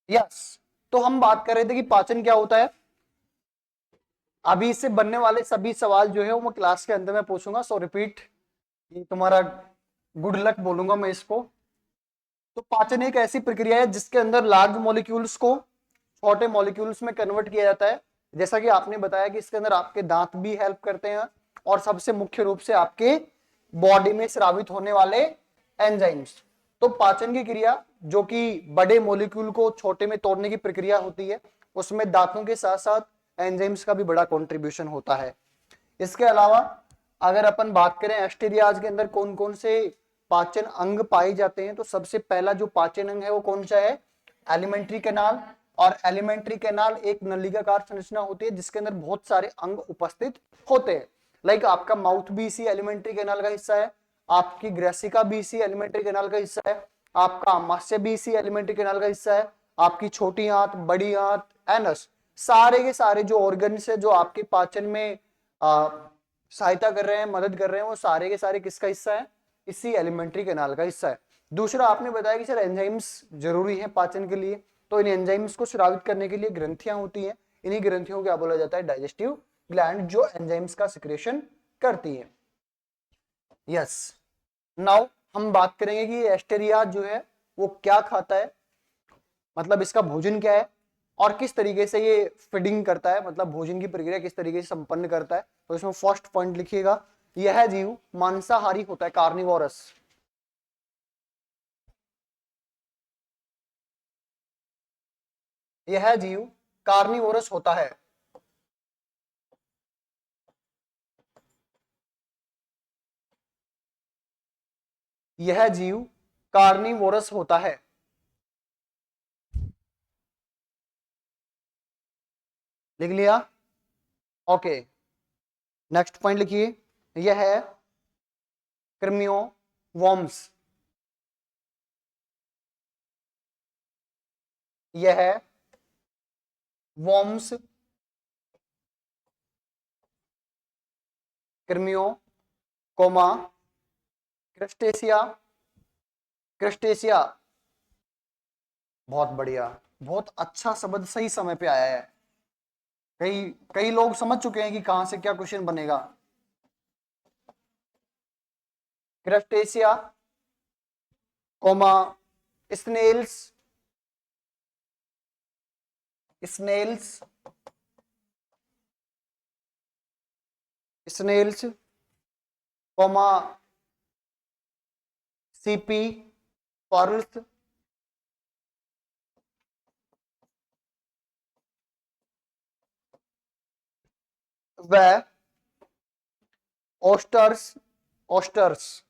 Yes, तो हम बात कर रहे थे कि पाचन क्या होता है। अभी इससे बनने वाले सभी सवाल जो है वो मैं क्लास के अंदर में पूछूंगा, सो रिपीट, ये तुम्हारा गुड लक बोलूंगा मैं इसको। तो पाचन एक ऐसी प्रक्रिया है जिसके अंदर लार्ज मॉलिक्यूल्स को छोटे मॉलिक्यूल्स में कन्वर्ट किया जाता है। जैसा कि आपने बताया कि इसके अंदर आपके दांत भी हेल्प करते हैं, और सबसे मुख्य रूप से आपके बॉडी में स्रावित होने वाले एंजाइम्स। तो पाचन की क्रिया जो कि बड़े मॉलिक्यूल को छोटे में तोड़ने की प्रक्रिया होती है, उसमें दांतों के साथ साथ एंजाइम्स का भी बड़ा कंट्रीब्यूशन होता है। इसके अलावा अगर अपन बात करें एस्टेरियाज के अंदर कौन कौन से पाचन अंग पाए जाते हैं, तो सबसे पहला जो पाचन अंग है वो कौन सा है, एलिमेंट्री कैनाल। और एलिमेंट्री कैनाल एक नलिकाकार संरचना होती है जिसके अंदर बहुत सारे अंग उपस्थित होते हैं। लाइक आपका माउथ भी इसी एलिमेंट्री कैनाल का हिस्सा है, आपकी ग्रेसिका भी इसी एलिमेंट्री कैनाल का हिस्सा है, आपका आमाशय भी इसी एलिमेंट्री कैनाल का हिस्सा है, आपकी छोटी आंत, बड़ी आंत, एनस, सारे के सारे जो ऑर्गन्स है जो आपके पाचन में सहायता कर रहे हैं, मदद कर रहे हैं, वो सारे के सारे किसका हिस्सा है, इसी एलिमेंट्री कैनाल का हिस्सा है। दूसरा आपने बताया कि सर एंजाइम्स जरूरी है पाचन के लिए, तो इन एंजाइम्स को स्रावित करने के लिए ग्रंथियां होती हैं। इन्हीं ग्रंथियों को क्या बोला जाता है, डाइजेस्टिव ग्लैंड, जो एंजाइम्स का सिक्रेशन करती है। यस, नाउ हम बात करेंगे कि एस्टेरिया जो है वो क्या खाता है, मतलब इसका भोजन क्या है और किस तरीके से ये फीडिंग करता है, मतलब भोजन की प्रक्रिया किस तरीके से संपन्न करता है। तो इसमें फर्स्ट पॉइंट लिखिएगा, यह जीव मांसाहारी होता है, कार्निवोरस। यह जीव कार्निवोरस होता है। यह जीव कार्निवोरस होता है। लिख लिया, ओके। नेक्स्ट पॉइंट लिखिए, यह है कृमियों, वॉर्म्स। यह है वॉर्म्स, कृमियों, कोमा, क्रस्टेशिया, क्रस्टेशिया। बहुत बढ़िया, बहुत अच्छा शब्द सही समय पे आया है। कई कई लोग समझ चुके हैं कि कहां से क्या क्वेश्चन बनेगा। Crustacea, comma, snails, snails, snails, comma, सीपी, पर्ल्स, व ओस्टर्स, ओस्टर्स।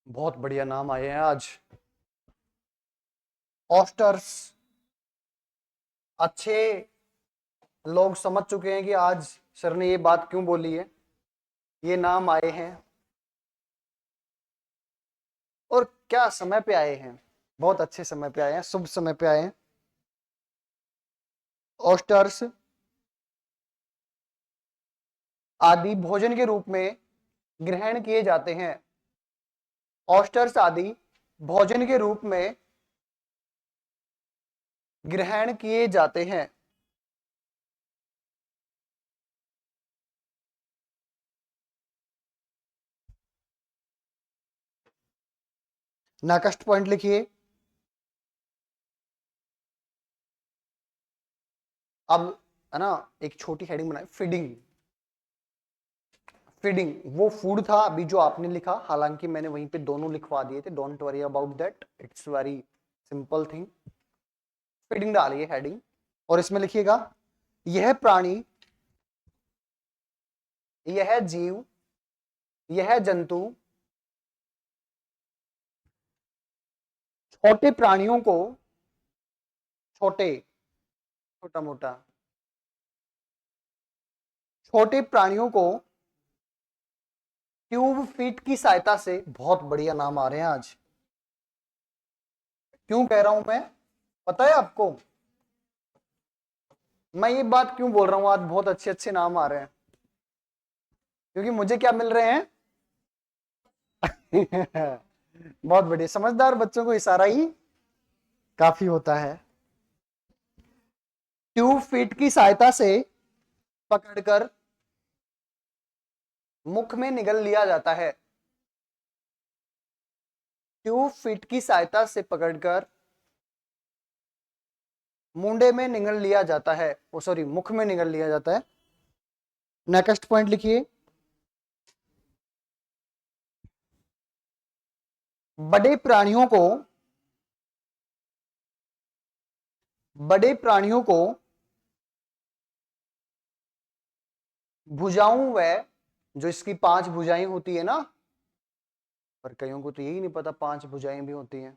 बहुत बढ़िया नाम आए हैं आज, ओस्टर्स। अच्छे लोग समझ चुके हैं कि आज सर ने ये बात क्यों बोली है, ये नाम आए हैं और क्या समय पे आए हैं, बहुत अच्छे समय पे आए हैं, शुभ समय पे आए हैं। ओस्टर्स आदि भोजन के रूप में ग्रहण किए जाते हैं। ऑस्टर्स आदि भोजन के रूप में ग्रहण किए जाते हैं। नेक्स्ट पॉइंट लिखिए, अब है ना, एक छोटी हेडिंग बनाए, फीडिंग। फीडिंग वो फूड था अभी जो आपने लिखा, हालांकि मैंने वहीं पे दोनों लिखवा दिए थे, don't worry about that, it's very simple thing. Feeding डालिए हेडिंग, और इसमें लिखिएगा, यह प्राणी, यह जीव, यह जंतु छोटे प्राणियों को, छोटे, छोटा मोटा, छोटे प्राणियों को ट्यूब फीट की सहायता से, बहुत बढ़िया नाम आ रहे हैं आज, क्यों कह रहा हूं मैं, पता है आपको मैं ये बात क्यों बोल रहा हूं, आज बहुत अच्छे अच्छे नाम आ रहे हैं, क्योंकि मुझे क्या मिल रहे हैं। बहुत बढ़िया, समझदार बच्चों को इशारा ही काफी होता है। ट्यूब फीट की सहायता से पकड़कर मुख में निगल लिया जाता है। ट्यूब फीट की सहायता से पकड़कर मुंडे में निगल लिया जाता है, ओ सॉरी, मुख में निगल लिया जाता है। नेक्स्ट पॉइंट लिखिए, बड़े प्राणियों को बड़े प्राणियों को भुजाओं व जो इसकी 5 भुजाएं होती है ना, पर कईयों को तो यही नहीं पता 5 भुजाएं भी होती हैं।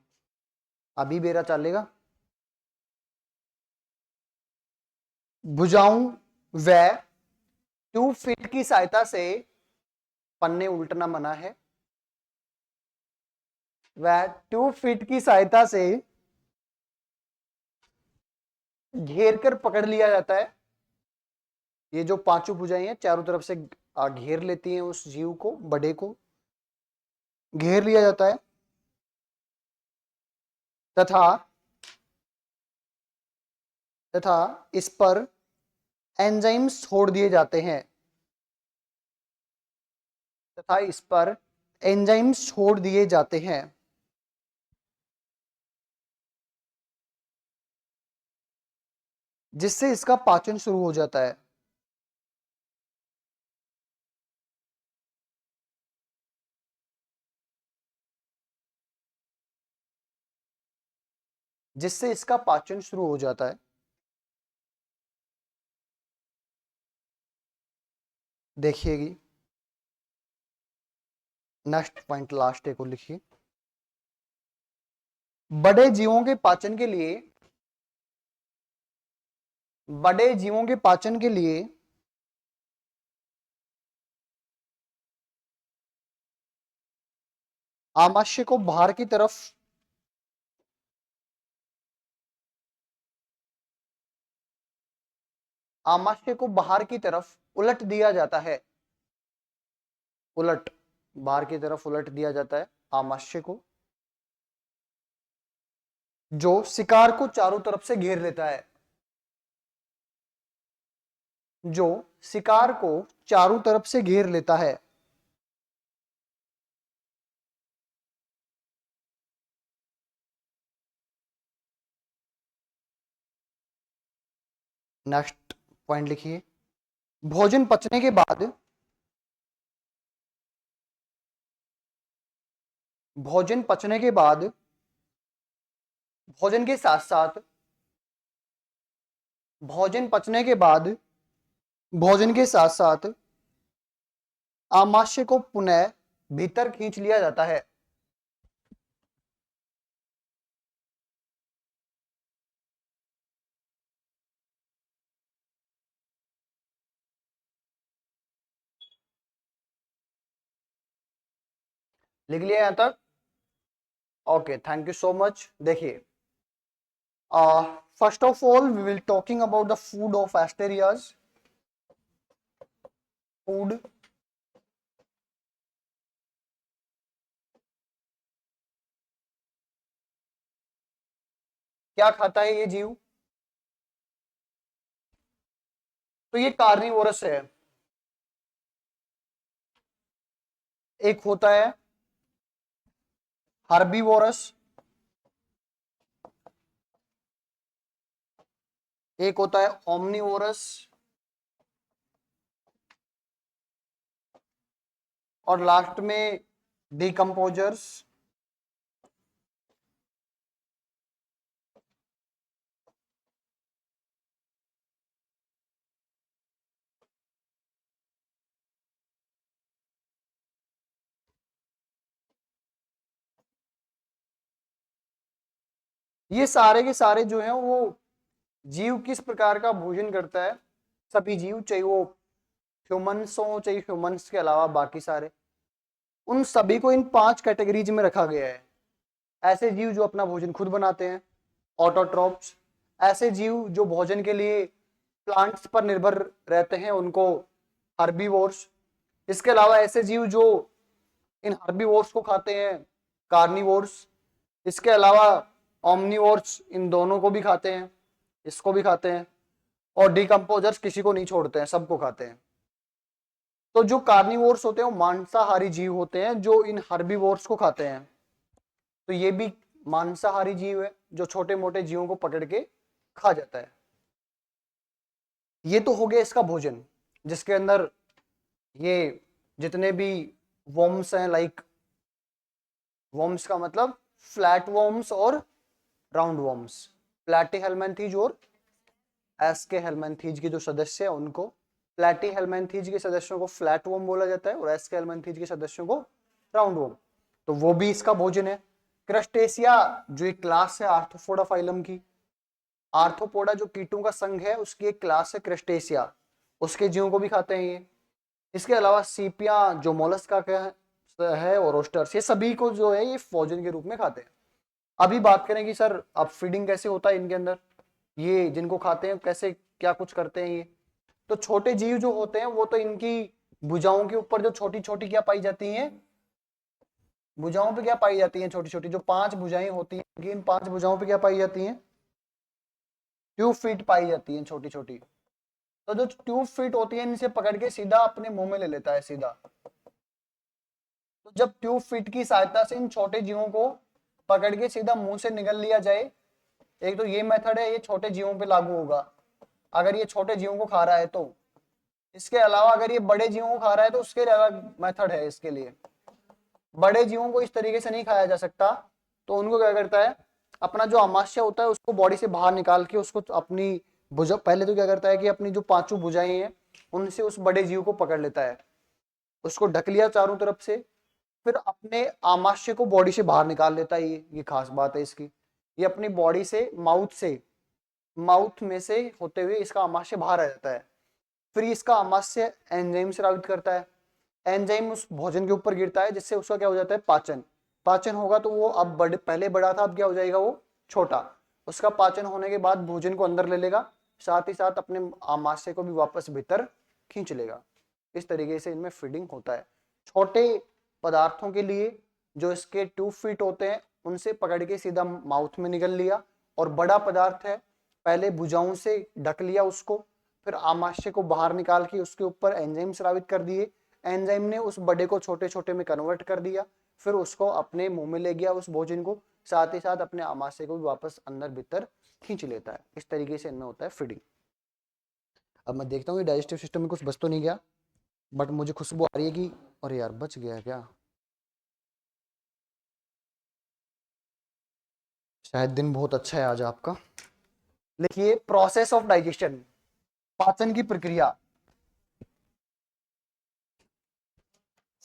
अभी बेरा चलेगा। भुजाओं व ट्यूब फीट की सहायता से, पन्ने उल्टना मना है, वह ट्यूब फीट की सहायता से घेर कर पकड़ लिया जाता है। ये जो 5 भुजाएं हैं चारों तरफ से घेर लेती हैं उस जीव को, बड़े को घेर लिया जाता है, तथा तथा इस पर एंजाइम्स छोड़ दिए जाते हैं तथा इस पर एंजाइम्स छोड़ दिए जाते हैं जिससे इसका पाचन शुरू हो जाता है। जिससे इसका पाचन शुरू हो जाता है। देखिएगी, नेक्स्ट पॉइंट लास्ट एक को लिखिए, बड़े जीवों के पाचन के लिए बड़े जीवों के पाचन के लिए आमाशय को बाहर की तरफ आमाशय को बाहर की तरफ उलट दिया जाता है। उलट, बाहर की तरफ उलट दिया जाता है आमाशय को, जो शिकार को चारों तरफ से घेर लेता है। जो शिकार को चारों तरफ से घेर लेता है। नेक्स्ट पॉइंट लिखिए, भोजन पचने के बाद भोजन पचने के बाद भोजन के साथ साथ भोजन पचने के बाद भोजन के साथ साथ आमाशय को पुनः भीतर खींच लिया जाता है। लिख लिया यहां तक? Okay, thank you so much. देखिए, first of all we will talking about the food of asterias. Food, क्या खाता है ये जीव? तो ये कार्निवोरस है। एक होता है हर्बीवोरस, एक होता है ओमनीवोरस, और लास्ट में डिकम्पोजर्स। ये सारे के सारे जो है वो जीव किस प्रकार का भोजन करता है, सभी जीव, चाहे वो ह्यूमंस हो चाहे ह्यूमंस के अलावा बाकी सारे, उन सभी को इन 5 कैटेगरीज में रखा गया है। ऐसे जीव जो अपना भोजन खुद बनाते हैं, ऑटोट्रॉप्स। ऐसे जीव जो भोजन के लिए प्लांट्स पर निर्भर रहते हैं, उनको हर्बीवोर्स। इसके अलावा ऐसे जीव जो इन हर्बीवोर्स को खाते हैं, कार्निवोर्स। इसके अलावा ऑमनीवोर्स इन दोनों को भी खाते हैं, इसको भी खाते हैं, और डिकम्पोजर्स किसी को नहीं छोड़ते हैं, सबको खाते हैं। तो जो कार्निवोर्स होते हैं वो मांसाहारी जीव होते हैं जो इन हर्बीवोर्स को खाते हैं। तो ये भी मांसाहारी जीव है जो छोटे मोटे जीवों को पकड़ के खा जाता है। ये तो हो गया इसका भोजन, जिसके अंदर ये जितने भी वर्म्स हैं, लाइक वर्म्स का मतलब फ्लैट वर्म्स और राउंड वर्म्स, प्लैटीहेल्मिन्थीज और एस्केहेल्मिन्थीज के जो सदस्य हैं उनको, प्लैटीहेल्मिन्थीज के सदस्यों को फ्लैट वर्म बोला जाता है और एस्केहेल्मिन्थीज के सदस्यों को राउंड वर्म। तो वो भी इसका भोजन है। क्रस्टेशिया जो एक क्लास है आर्थ्रोपोडा फाइलम की, आर्थ्रोपोडा जो कीटों का संघ है उसकी एक क्लास है क्रस्टेशिया, उसके जीवों को भी खाते हैं ये। इसके अलावा सीपिया जो मोलस्का का है और ओस्टर्स, ये सभी को जो है ये भोजन के रूप में खाते हैं। अभी बात करें कि सर अब फीडिंग कैसे होता है इनके अंदर, ये जिनको खाते हैं कैसे क्या कुछ करते हैं ये। तो छोटे जीव जो होते हैं वो तो इनकी भुजाओं के ऊपर जो छोटी छोटी क्या पाई जाती हैं, भुजाओं पे क्या पाई जाती हैं, छोटी छोटी जो 5 भुजाएं होती हैं, इन 5 भुजाओं पे क्या पाई जाती हैं, ट्यूब फीट पाई जाती हैं छोटी छोटी। तो जो ट्यूब फीट होती है इनसे पकड़ के सीधा अपने मुंह में ले लेता है सीधा। तो जब ट्यूब फीट की सहायता से इन छोटे जीवों को पकड़ के सीधा मुंह से निगल लिया जाए, एक तो ये मेथड है, ये छोटे जीवों पे लागू होगा अगर ये छोटे जीवों को खा रहा है तो। इसके अलावा अगर ये बड़े जीवों को खा रहा है तो उसके लिए अलग मेथड है। इसके लिए बड़े जीवों को इस तरीके से नहीं खाया जा सकता, तो उनको क्या करता है, अपना जो आमाशय होता है उसको बॉडी से बाहर निकाल के उसको अपनी भुजा, पहले तो क्या करता है कि अपनी जो 5 भुजाएं हैं उनसे उस बड़े जीव को पकड़ लेता है, उसको ढक लिया चारों तरफ से, फिर अपने आमाशय को बॉडी से बाहर निकाल लेता है। ये खास बात है इसकी, ये अपनी बॉडी से माउथ में से होते हुए इसका आमाशय बाहर आ जाता है। फिर इसका आमाशय एंजाइम स्रावित करता है, एंजाइम उस भोजन के ऊपर गिरता है जिससे उसका क्या हो जाता है, पाचन। पाचन होगा तो वो अब पहले बड़ा था, अब क्या हो जाएगा, वो छोटा। उसका पाचन होने के बाद भोजन को अंदर ले लेगा, साथ ही साथ अपने आमाशय को भी वापस भीतर खींच लेगा। इस तरीके से इनमें फीडिंग होता है। छोटे पदार्थों के लिए जो इसके 2 फीट होते हैं उनसे पकड़ के सीधा माउथ में निगल लिया, और बड़ा पदार्थ है पहले भुजाओं से ढक लिया उसको, फिर आमाशय को बाहर निकाल के उसके ऊपर एंजाइम स्रावित कर दिए, एंजाइम ने उस बड़े को छोटे छोटे में कन्वर्ट कर दिया, फिर उसको अपने मुंह में ले गया उस भोजन को, साथ ही साथ अपने आमाशय को भी वापस अंदर भीतर खींच लेता है। इस तरीके से इनमें होता है फीडिंग। अब मैं देखता हूँ डाइजेस्टिव सिस्टम में कुछ बच तो नहीं गया, बट मुझे खुशबू आ रही है कि अरे यार बच गया क्या, शायद दिन बहुत अच्छा है आज आपका। लिखिए प्रोसेस ऑफ डाइजेशन, पाचन की प्रक्रिया।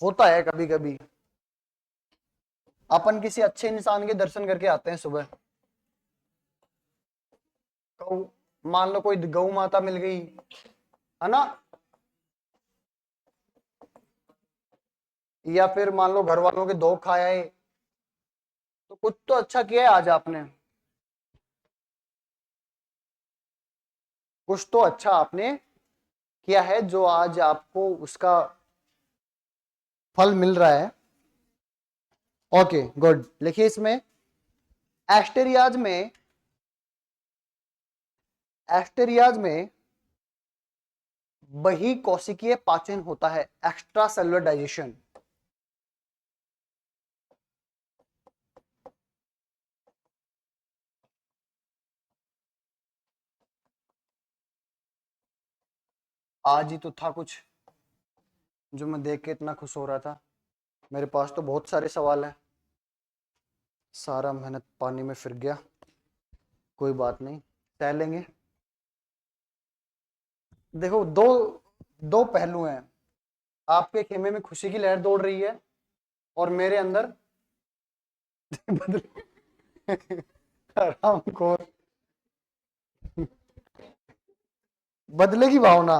होता है कभी कभी अपन किसी अच्छे इंसान के दर्शन करके आते हैं सुबह, गौ, मान लो कोई गौ माता मिल गई है ना, या फिर मान लो घर वालों के दो खाया है, तो कुछ तो अच्छा किया है आज आपने, कुछ तो अच्छा आपने किया है जो आज आपको उसका फल मिल रहा है। Okay good. लिखिए इसमें एस्टेरियाज में बहिकोशिकीय पाचन होता है, एक्स्ट्रा सेलुलर डाइजेशन। आज ही तो था कुछ जो मैं देख के इतना खुश हो रहा था। मेरे पास तो बहुत सारे सवाल हैं, सारा मेहनत पानी में फिर गया, कोई बात नहीं, तय लेंगे। देखो दो दो पहलू हैं, आपके खेमे में खुशी की लहर दौड़ रही है और मेरे अंदर आराम को बदले की भावना।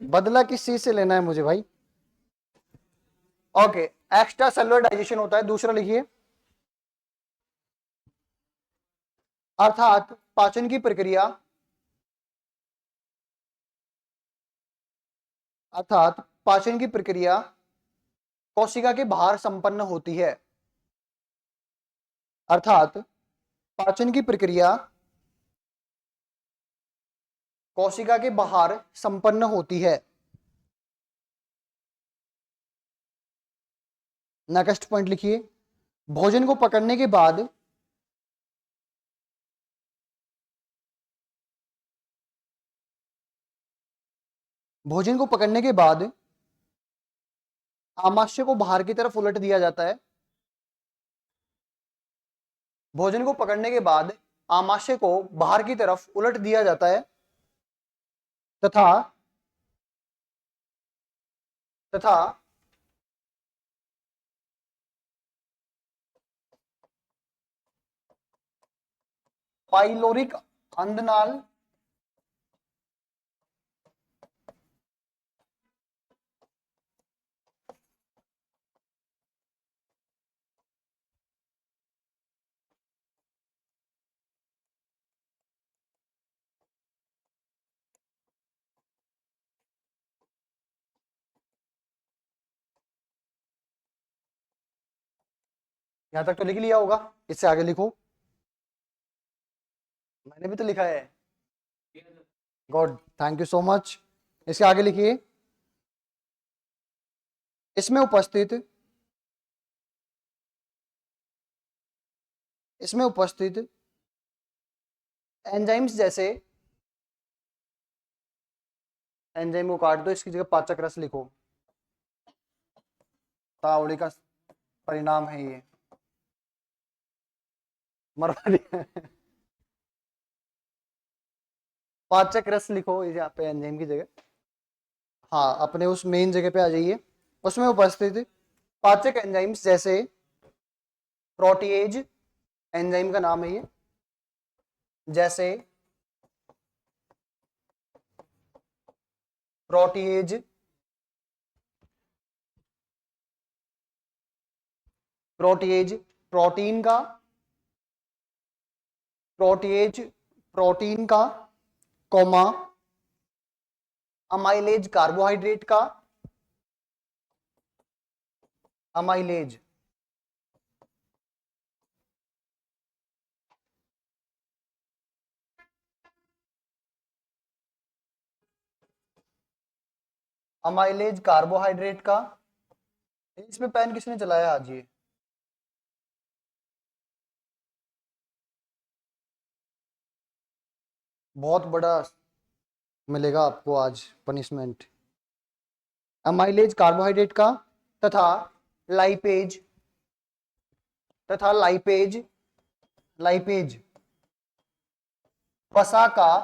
बदला किस चीज से लेना है मुझे भाई। ओके, एक्स्ट्रा सेलुलर डाइजेशन होता है। दूसरा लिखिए, अर्थात पाचन की प्रक्रिया कोशिका के बाहर संपन्न होती है। अर्थात पाचन की प्रक्रिया कोशिका के बाहर संपन्न होती है। नेक्स्ट पॉइंट लिखिए, भोजन को पकड़ने के बाद भोजन को पकड़ने के बाद आमाशय को बाहर की तरफ उलट दिया जाता है। भोजन को पकड़ने के बाद आमाशय को बाहर की तरफ उलट दिया जाता है तथा तथा पाइलोरिक अंधनाल यहां तक तो लिख लिया होगा, इससे आगे लिखो। मैंने भी तो लिखा है। God, thank you so much. इसके आगे लिखिए, इसमें उपस्थित इसमें उपस्थित एंजाइम्स जैसे, एंजाइम को काट दो, इसकी जगह पाचक रस लिखो। तावड़ी का परिणाम है ये, मरवा दिया। पाचक रस लिखो यहाँ पे एंजाइम की जगह। हाँ, अपने उस मेन जगह पे आ जाइए। उसमें उपस्थित पाचक एंजाइम्स जैसे प्रोटीएज, एंजाइम का नाम है ये, जैसे प्रोटीएज, प्रोटीएज प्रोटीन का, प्रोटीएज प्रोटीन का, कोमा अमाइलेज कार्बोहाइड्रेट का, अमाइलेज अमाइलेज कार्बोहाइड्रेट का। इसमें पेन किसने चलाया आज ये? बहुत बड़ा मिलेगा आपको आज पनिशमेंट। अमाइलेज कार्बोहाइड्रेट का तथा लाइपेज लाइपेज लाइपेज वसा का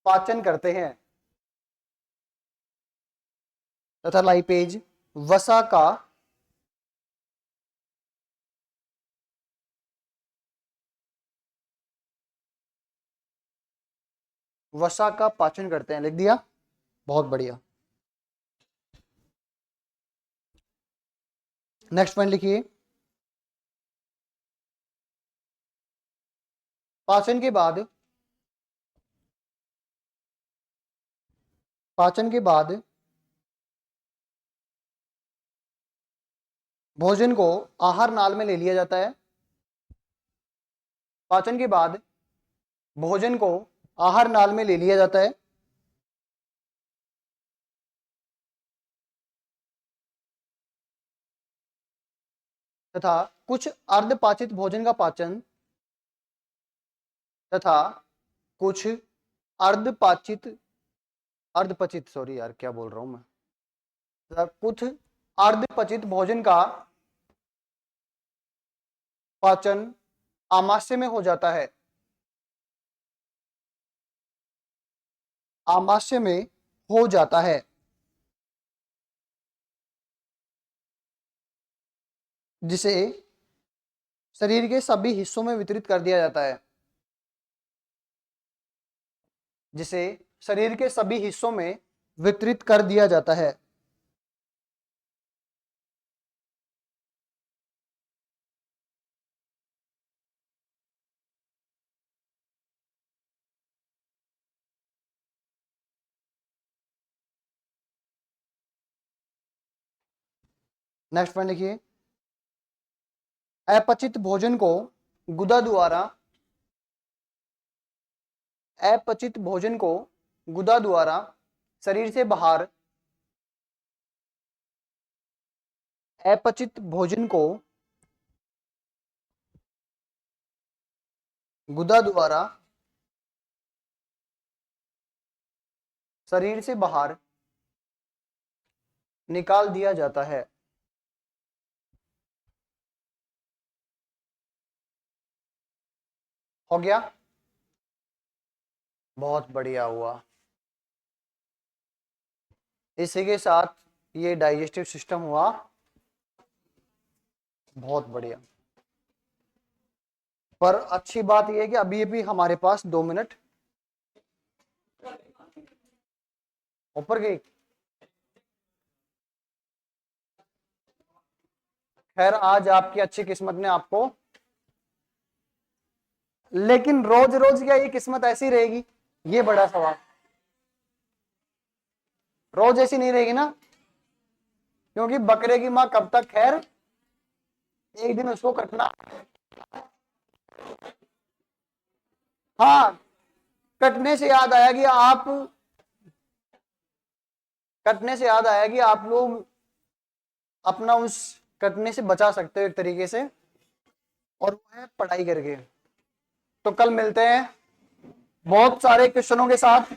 पाचन करते हैं, तथा लाइपेज वसा का पाचन करते हैं। लिख दिया, बहुत बढ़िया। नेक्स्ट पॉइंट लिखिए, पाचन के बाद पाचन के बाद भोजन को आहार नाल में ले लिया जाता है। पाचन के बाद भोजन को आहार नाल में ले लिया जाता है तथा कुछ अर्धपाचित भोजन का पाचन तथा कुछ अर्धपाचित अर्धपचित सॉरी यार, क्या बोल रहा हूं मैं, तथा कुछ अर्धपचित भोजन का पाचन आमाशय में हो जाता है। आमाशय में हो जाता है, जिसे शरीर के सभी हिस्सों में वितरित कर दिया जाता है। जिसे शरीर के सभी हिस्सों में वितरित कर दिया जाता है। नेक्स्ट पॉइंट लिखिए, अपचित भोजन को गुदा द्वारा, अपचित भोजन को गुदा द्वारा शरीर से बाहर, अपचित भोजन को गुदा द्वारा शरीर से बाहर निकाल दिया जाता है। हो गया? बहुत बढ़िया हुआ। इसी के साथ ये डाइजेस्टिव सिस्टम हुआ बहुत बढ़िया। पर अच्छी बात यह है कि अभी भी हमारे पास 2 मिनट ऊपर गई। खैर आज आपकी अच्छी किस्मत ने आपको, लेकिन रोज रोज क्या ये किस्मत ऐसी रहेगी? ये बड़ा सवाल। रोज ऐसी नहीं रहेगी ना, क्योंकि बकरे की मां कब तक, खैर एक दिन उसको कटना। हाँ, कटने से याद आया कि आप, कटने से याद आया कि आप लोग अपना उस कटने से बचा सकते हो एक तरीके से, और वो है पढ़ाई करके। तो कल मिलते हैं बहुत सारे क्वेश्चनों के साथ।